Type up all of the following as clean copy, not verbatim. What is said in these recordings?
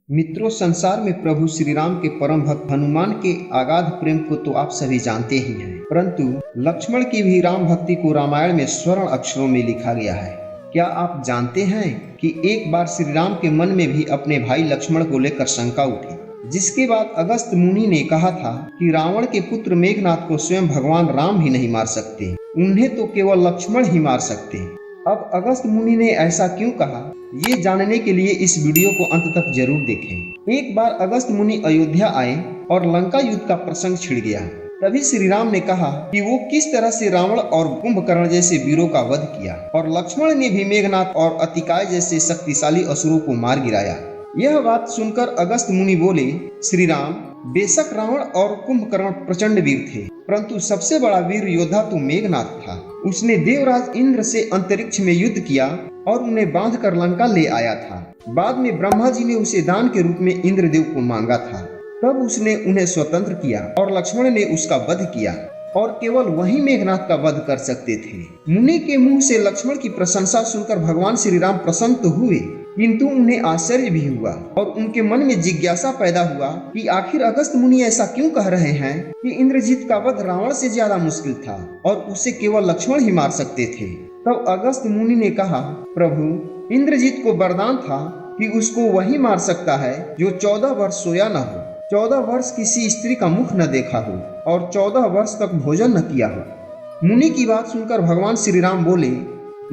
मित्रों, संसार में प्रभु श्री राम के परम भक्त हनुमान के अगाध प्रेम को तो आप सभी जानते ही हैं, परंतु लक्ष्मण की भी राम भक्ति को रामायण में स्वर्ण अक्षरों में लिखा गया है। क्या आप जानते हैं कि एक बार श्री राम के मन में भी अपने भाई लक्ष्मण को लेकर शंका उठी, जिसके बाद अगस्त मुनि ने कहा था कि रावण के पुत्र मेघनाथ को स्वयं भगवान राम भी नहीं मार सकते, उन्हें तो केवल लक्ष्मण ही मार सकते। अब अगस्त मुनि ने ऐसा क्यों कहा, ये जानने के लिए इस वीडियो को अंत तक जरूर देखें। एक बार अगस्त मुनि अयोध्या आए और लंका युद्ध का प्रसंग छिड़ गया। तभी श्री राम ने कहा कि वो किस तरह से रावण और कुंभकर्ण जैसे वीरों का वध किया, और लक्ष्मण ने भी मेघनाथ और अतिकाय जैसे शक्तिशाली असुरों को मार गिराया। यह बात सुनकर अगस्त मुनि बोले, श्री राम, बेशक रावण और कुंभकर्ण प्रचंड वीर थे, परंतु सबसे बड़ा वीर योद्धा तो मेघनाथ था। उसने देवराज इंद्र से अंतरिक्ष में युद्ध किया और उन्हें बांध कर लंका ले आया था। बाद में ब्रह्मा जी ने उसे दान के रूप में इंद्रदेव को मांगा था, तब उसने उन्हें स्वतंत्र किया और लक्ष्मण ने उसका वध किया, और केवल वही मेघनाथ का वध कर सकते थे। मुनि के मुंह से लक्ष्मण की प्रशंसा सुनकर भगवान श्री राम प्रसन्न तो हुए, किंतु उन्हें आश्चर्य भी हुआ और उनके मन में जिज्ञासा पैदा हुआ कि आखिर अगस्त मुनि ऐसा क्यों कह रहे हैं कि इंद्रजीत का वध रावण से ज्यादा मुश्किल था और उसे केवल लक्ष्मण ही मार सकते थे। तब अगस्त मुनि ने कहा, प्रभु, इंद्रजीत को वरदान था कि उसको वही मार सकता है जो 14 वर्ष सोया न हो, 14 वर्ष किसी स्त्री का मुख न देखा हो और 14 वर्ष तक भोजन न किया हो। मुनि की बात सुनकर भगवान श्री राम बोले,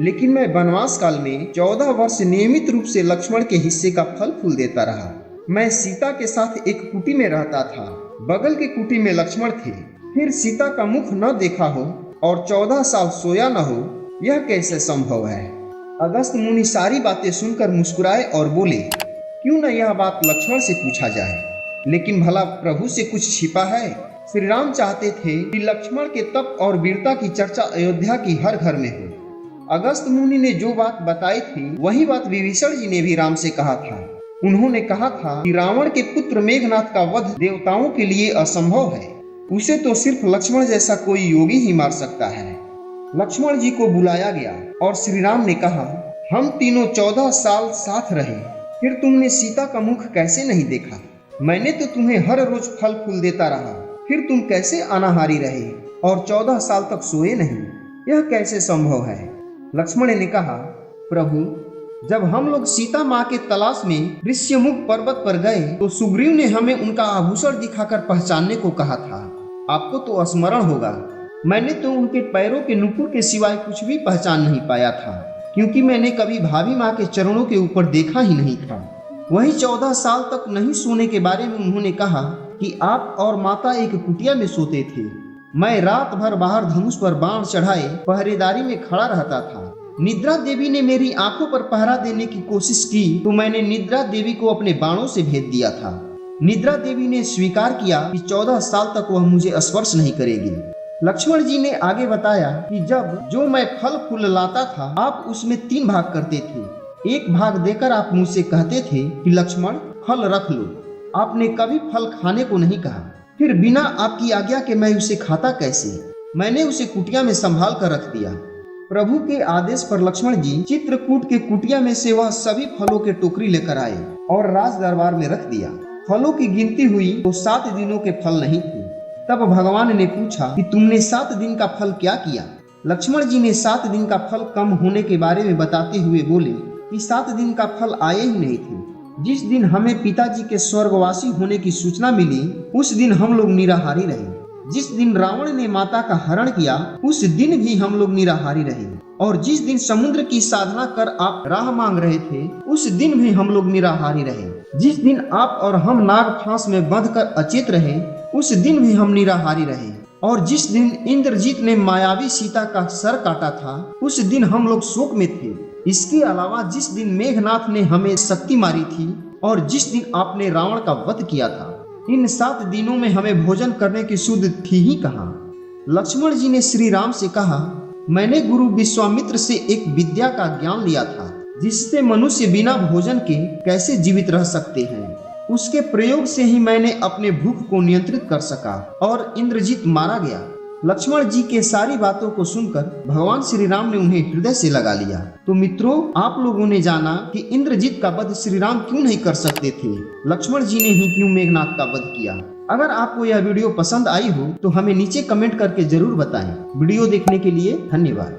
लेकिन मैं वनवास काल में 14 वर्ष नियमित रूप से लक्ष्मण के हिस्से का फल फूल देता रहा। मैं सीता के साथ एक कुटी में रहता था, बगल के कुटी में लक्ष्मण थे। फिर सीता का मुख न देखा हो और 14 साल सोया न हो, यह कैसे संभव है? अगस्त मुनि सारी बातें सुनकर मुस्कुराए और बोले, क्यों न यह बात लक्ष्मण से पूछा जाए, लेकिन भला प्रभु से कुछ छिपा है? श्री राम चाहते थे कि लक्ष्मण के तप और वीरता की चर्चा अयोध्या की हर घर में हो। अगस्त मुनि ने जो बात बताई थी वही बात विभीषण जी ने भी राम से कहा था। उन्होंने कहा था कि रावण के पुत्र मेघनाथ का वध देवताओं के लिए असंभव है, उसे तो सिर्फ लक्ष्मण जैसा कोई योगी ही मार सकता है। लक्ष्मण जी को बुलाया गया और श्री राम ने कहा, हम तीनों 14 साल साथ रहे, फिर तुमने सीता का मुख कैसे नहीं देखा? मैंने तो तुम्हें हर रोज फल फूल देता रहा, फिर तुम कैसे अनाहारी रहे और 14 साल तक सोए नहीं? यह कैसे संभव है? लक्ष्मण ने कहा, प्रभु, जब हम लोग सीता माँ के तलाश में ऋष्यमुख पर्वत पर गए तो सुग्रीव ने हमें उनका आभूषण दिखाकर पहचानने को कहा था। आपको तो स्मरण होगा, मैंने तो उनके पैरों के नुपुर के सिवाय कुछ भी पहचान नहीं पाया था, क्योंकि मैंने कभी भाभी माँ के चरणों के ऊपर देखा ही नहीं था। वहीं 14 साल तक नहीं सोने के बारे में उन्होंने कहा कि आप और माता एक कुटिया में सोते थे। मैं रात भर बाहर धनुष पर बाण चढ़ाए पहरेदारी में खड़ा रहता था। निद्रा देवी ने मेरी आंखों पर पहरा देने की कोशिश की तो मैंने निद्रा देवी को अपने बाणों से भेद दिया था। निद्रा देवी ने स्वीकार किया कि 14 साल तक वह मुझे स्पर्श नहीं करेगी। लक्ष्मण जी ने आगे बताया कि जब जो मैं फल फूल लाता था, आप उसमें 3 भाग करते थे। एक भाग देकर आप मुझसे कहते थे कि लक्ष्मण, फल रख लो। आपने कभी फल खाने को नहीं कहा। फिर बिना आपकी आज्ञा के मैं उसे खाता कैसे? मैंने उसे कुटिया में संभाल कर रख दिया। प्रभु के आदेश पर लक्ष्मण जी चित्रकूट के कुटिया में से वह सभी फलों के टोकरी लेकर आए और राज दरबार में रख दिया। फलों की गिनती हुई तो 7 दिनों के फल नहीं थे। तब भगवान ने पूछा कि तुमने 7 दिन का फल क्या किया? लक्ष्मण जी ने 7 दिन का फल कम होने के बारे में बताते हुए बोले कि 7 दिन का फल आए ही नहीं थे। जिस दिन हमें पिताजी के स्वर्गवासी होने की सूचना मिली, उस दिन हम लोग निराहारी रहे। जिस दिन रावण ने माता का हरण किया, उस दिन भी हम लोग निराहारी रहे। और जिस दिन समुद्र की साधना कर आप राह मांग रहे थे, उस दिन भी हम लोग निराहारी रहे। जिस दिन आप और हम नाग फांस में बंधकर अचेत रहे, उस दिन भी हम निराहारी रहे। और जिस दिन इंद्रजीत ने मायावी सीता का सर काटा था, उस दिन हम लोग शोक में थे। इसके अलावा जिस दिन मेघनाथ ने हमें शक्ति मारी थी और जिस दिन आपने रावण का वध किया था, इन 7 दिनों में हमें भोजन करने की सुध थी ही कहाँ? लक्ष्मण जी ने श्री राम से कहा, मैंने गुरु विश्वामित्र से एक विद्या का ज्ञान लिया था, जिससे मनुष्य बिना भोजन के कैसे जीवित रह सकते हैं। उसके प्रयोग से ही मैंने अपने भूख को नियंत्रित कर सका और इंद्रजीत मारा गया। लक्ष्मण जी के सारी बातों को सुनकर भगवान श्री राम ने उन्हें हृदय से लगा लिया। तो मित्रों, आप लोगों ने जाना कि इंद्रजीत का वध श्री राम क्यों नहीं कर सकते थे, लक्ष्मण जी ने ही क्यों मेघनाद का वध किया। अगर आपको यह वीडियो पसंद आई हो तो हमें नीचे कमेंट करके जरूर बताएं। वीडियो देखने के लिए धन्यवाद।